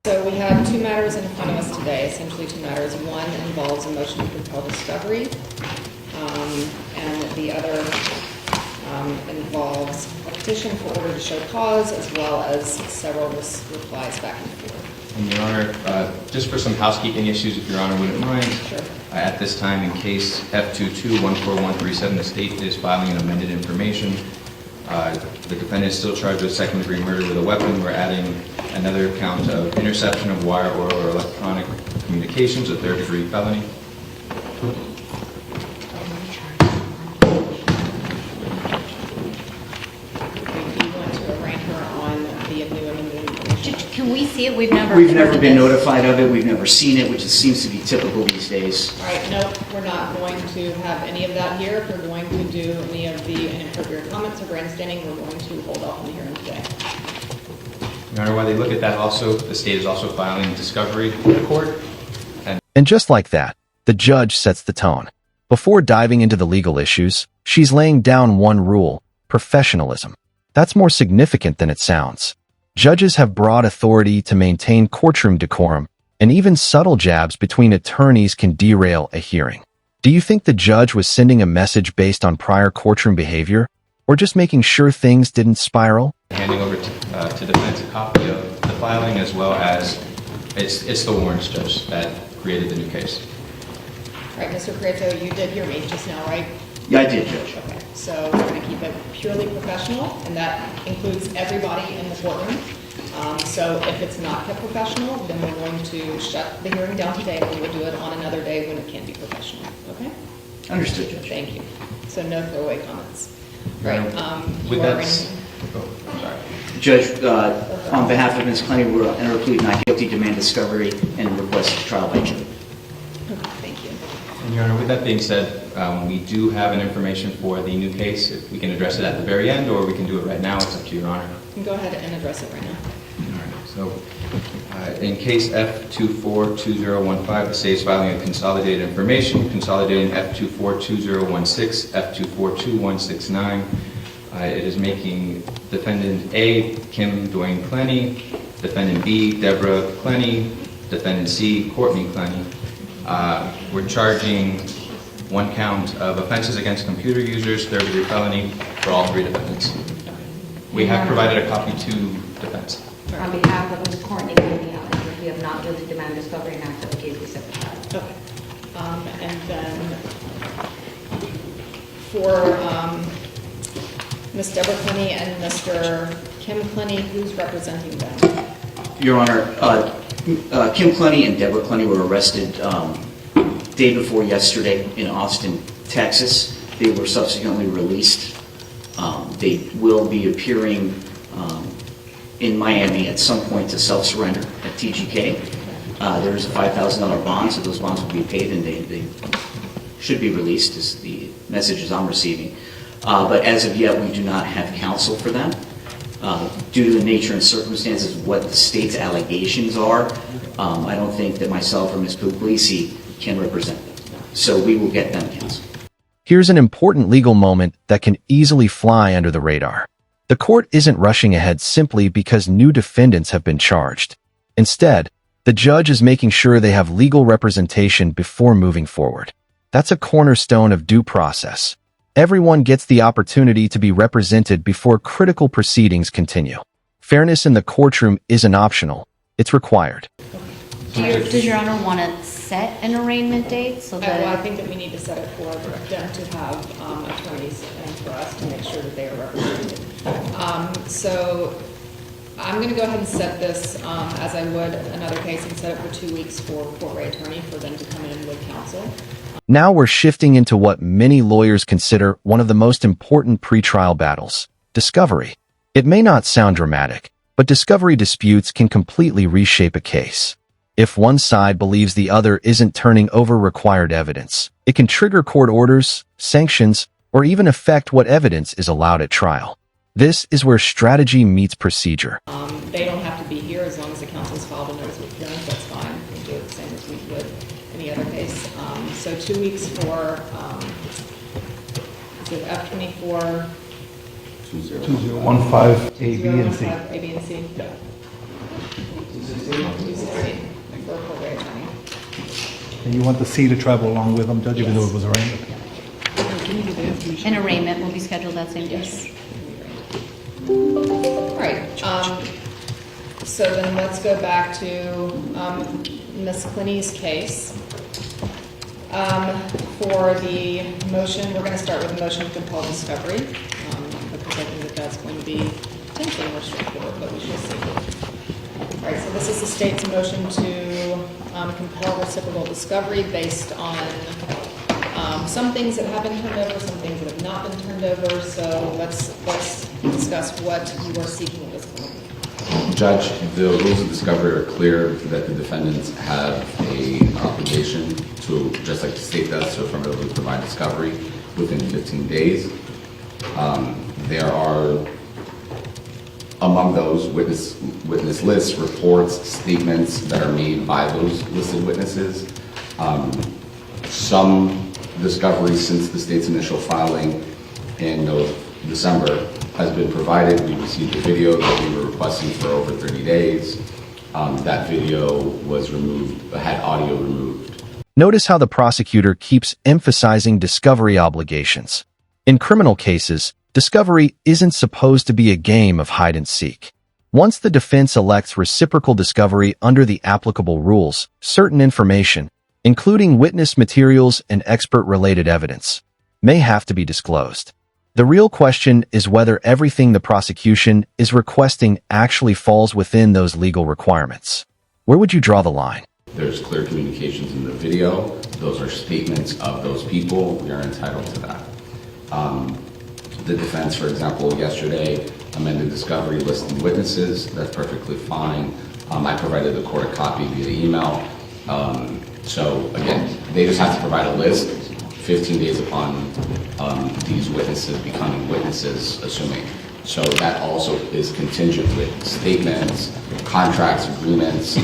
So we have two matters in front of us today, essentially two matters. One involves a motion to compel discovery, and the other involves a petition for order to show cause, as well as several replies back and forth. And Your Honor, just for some housekeeping issues, if Your Honor wouldn't mind, sure. At this time, in case F22-14137, the state is filing an amended information. The defendant is still charged with second-degree murder with a weapon. We're adding another count of interception of wire, oral, or electronic communications, a third-degree felony. Can we see it? We've never been notified of it. We've never seen it, which seems to be typical these days. All right, no, we're not going to have any of that here. If we're going to do any of the inappropriate comments or grandstanding, we're going to hold off on the hearing today. Your Honor, while they look at that also, the state is also filing discovery with the court. And just like that, the judge sets the tone. Before diving into the legal issues, she's laying down one rule: professionalism. That's more significant than it sounds. Judges have broad authority to maintain courtroom decorum, and even subtle jabs between attorneys can derail a hearing. Do you think the judge was sending a message based on prior courtroom behavior, or just making sure things didn't spiral? Handing over to defense a copy of the filing, as well as it's the warrants judge that created the new case. All right, Mr. Creato, you did hear me just now, right? Yeah, I did, Judge. Okay, so we're going to keep it purely professional, and that includes everybody in the courtroom. So if it's not kept professional, then we're going to shut the hearing down today, and we'll do it on another day when it can be professional. Okay? Understood, Judge. Thank you. So no throwaway comments. Right. With that, Judge, on behalf of Ms. Clenney, we're enter a plea of not guilty, demand discovery, and request trial by jury. Okay, thank you. And Your Honor, with that being said, we do have an information for the new case. If we can address it at the very end, or we can do it right now. It's up to Your Honor. You can go ahead and address it right now. All right. So, in case F242015, the state is filing a consolidated information, consolidating F242016, F242169. It is making defendant A, Kim Dwayne Clenney, defendant B, Deborah Clenney, defendant C, Courtney Clenney. We're charging one count of offenses against computer users, third-degree felony, for all three defendants. We have provided a copy to defense. On behalf of Ms. Courtney, we have not guilty demand discovery and after the case we set the trial. Okay. And then for Ms. Deborah Clenney and Mr. Kim Clenney, who's representing them? Your Honor, Kim Clenney and Deborah Clenney were arrested day before yesterday in Austin, Texas. They were subsequently released. They will be appearing in Miami at some point to self-surrender at TGK. There is a $5,000 bond, so those bonds will be paid and they should be released, is the messages I'm receiving. But as of yet, we do not have counsel for them. Due to the nature and circumstances of what the state's allegations are, I don't think that myself or Ms. Puglisi can represent them. So we will get them counsel. Here's an important legal moment that can easily fly under the radar. The court isn't rushing ahead simply because new defendants have been charged. Instead, the judge is making sure they have legal representation before moving forward. That's a cornerstone of due process. Everyone gets the opportunity to be represented before critical proceedings continue. Fairness in the courtroom isn't optional. It's required. Does Your Honor want to set an arraignment date so that... Well, I think that we need to set it for them to have attorneys and for us to make sure that they are represented. So I'm going to go ahead and set this as I would another case and set it for 2 weeks for court-rate attorney for them to come in with counsel. Now we're shifting into what many lawyers consider one of the most important pretrial battles: discovery. It may not sound dramatic, but discovery disputes can completely reshape a case. If one side believes the other isn't turning over required evidence, it can trigger court orders, sanctions, or even affect what evidence is allowed at trial. This is where strategy meets procedure. They don't have to be here as long as the counsel's filed a notice of appearance. That's fine. We can do it the same as we would any other case. So 2 weeks for F24 2015 A, B, and C. A, B, and C. Yeah. And you want the C to travel along with them, Judge, even though it was arraignment? An arraignment will be scheduled that same day. Yes. All right, so then let's go back to Ms. Clenney's case. For the motion, we're going to start with a motion to compel discovery, because I think that that's going to be potentially more straightforward, but we shall see. All right, so this is the state's motion to compel reciprocal discovery based on some things that have been turned over, some things that have not been turned over. So let's discuss what you are seeking at this point. Judge, the rules of discovery are clear that the defendants have an obligation to, just like the state does, to affirmatively provide discovery within 15 days. There are, among those witness lists, reports, statements that are made by those listed witnesses. Some discovery since the state's initial filing in December has been provided. We received a video that we were requesting for over 30 days. That video was removed, had audio removed. Notice how the prosecutor keeps emphasizing discovery obligations. In criminal cases, discovery isn't supposed to be a game of hide and seek. Once the defense elects reciprocal discovery under the applicable rules, certain information, including witness materials and expert-related evidence, may have to be disclosed. The real question is whether everything the prosecution is requesting actually falls within those legal requirements. Where would you draw the line? There's clear communications in the video. Those are statements of those people. We are entitled to that. The defense, for example, yesterday amended discovery listing witnesses. That's perfectly fine. I provided the court a copy via email. So again, they just have to provide a list 15 days upon these witnesses becoming witnesses, assuming. So that also is contingent with statements, contracts, agreements.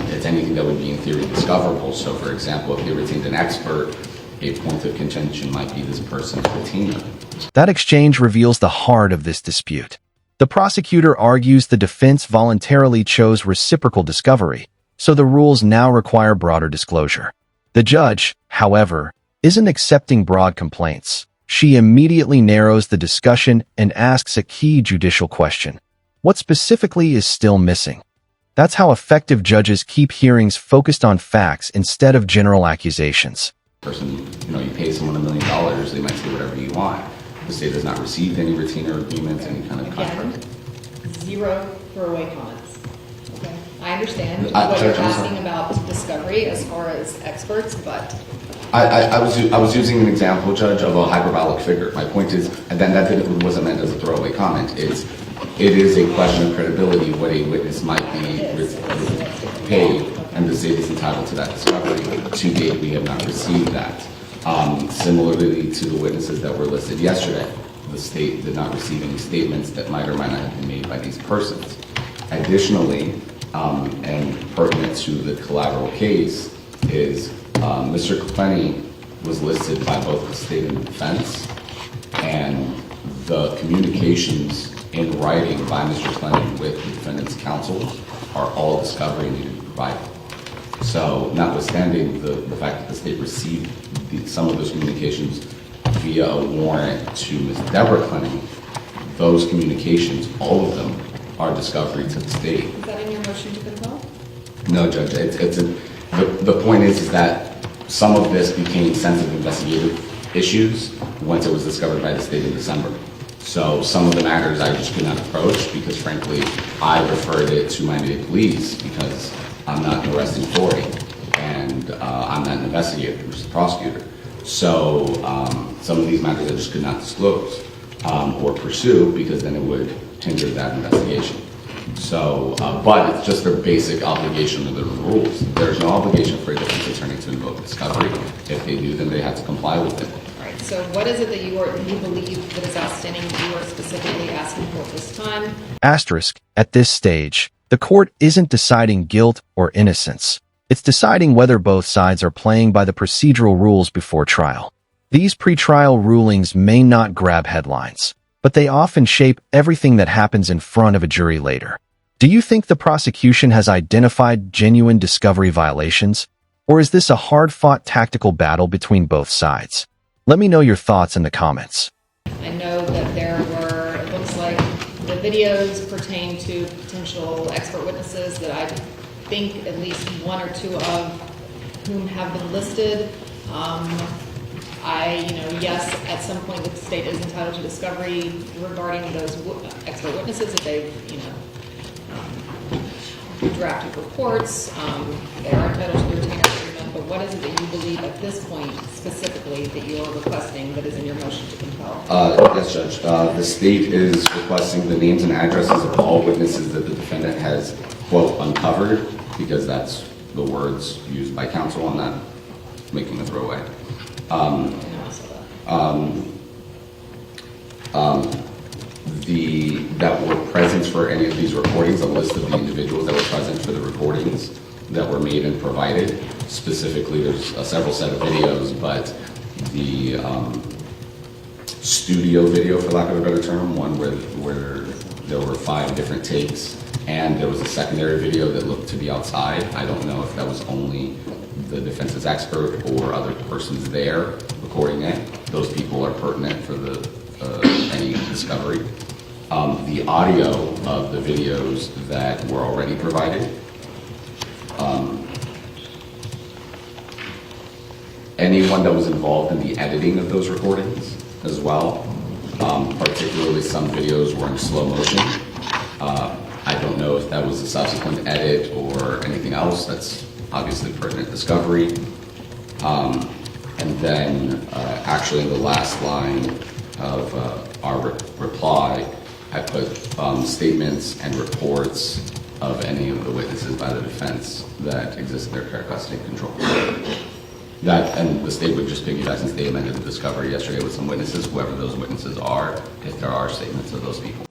It's anything that would be in theory discoverable. So for example, if they retained an expert, a point of contention might be this person's retainer. That exchange reveals the heart of this dispute. The prosecutor argues the defense voluntarily chose reciprocal discovery, so the rules now require broader disclosure. The judge, however, isn't accepting broad complaints. She immediately narrows the discussion and asks a key judicial question. What specifically is still missing? That's how effective judges keep hearings focused on facts instead of general accusations. Person, you pay someone $1 million, they might say whatever you want. The state has not received any retainer agreements, any kind of contract. Again, zero throwaway comments. Okay, I understand what Judge, you're I'm sorry. asking about discovery as far as experts, but I was using an example, Judge, of a hyperbolic figure. My point is, and then that wasn't meant as a throwaway comment. It is a question of credibility what a witness might be paid, and the state is entitled to that discovery. To date, we have not received that. Similarly to the witnesses that were listed yesterday, the state did not receive any statements that might or might not have been made by these persons. Additionally, and pertinent to the collateral case, is Mr. Clenney was listed by both the state and the defense, and the communications in writing by Mr. Clenney with the defendant's counsel are all discovery needed to provide. So, notwithstanding the fact that the state received some of those communications via a warrant to Ms. Deborah Clenney, those communications, all of them, are discovery to the state. is that in your motion to compel? No, Judge. The point is that some of this became sensitive investigative issues once it was discovered by the state in December. So some of the matters I just could not approach because, frankly, I referred it to Miami-Dade Police because I'm not an arresting authority and I'm not an investigator, which is a prosecutor. So some of these matters I just could not disclose or pursue because then it would hinder that investigation. So, but it's just their basic obligation under the rules. There's no obligation for a defense attorney to invoke discovery. If they do, then they have to comply with it. All right, so what is it that you believe that is outstanding that you are specifically asking for at this time? Asterisk, at this stage, the court isn't deciding guilt or innocence. It's deciding whether both sides are playing by the procedural rules before trial. These pretrial rulings may not grab headlines, but they often shape everything that happens in front of a jury later. Do you think the prosecution has identified genuine discovery violations? Or is this a hard-fought tactical battle between both sides? Let me know your thoughts in the comments. I know that there were, it looks like the videos pertain to potential expert witnesses that I think at least one or two of whom have been listed. Yes, at some point the state is entitled to discovery regarding those expert witnesses if they've, drafted reports. They are entitled to the retainer agreement, but what is it that you believe at this point specifically that you are requesting that is in your motion to compel? Yes, Judge. The state is requesting the names and addresses of all witnesses that the defendant has, quote, uncovered, because that's the words used by counsel on that, making a throwaway. That were present for any of these recordings, a list of the individuals that were present for the recordings that were made and provided. Specifically, there's several set of videos, but the studio video, for lack of a better term, one where there were 5 different takes, and there was a secondary video that looked to be outside. I don't know if that was only the defense's expert or other persons there recording it. Those people are pertinent for any discovery. The audio of the videos that were already provided. Anyone that was involved in the editing of those recordings as well. Particularly some videos were in slow motion. I don't know if that was a subsequent edit or anything else. That's obviously pertinent discovery. And then actually in the last line of our reply, I put statements and reports of any of the witnesses by the defense that exist in their care, custody, and control. That, and the state would just piggyback, since they amended the discovery yesterday with some witnesses, whoever those witnesses are, if there are statements of those people.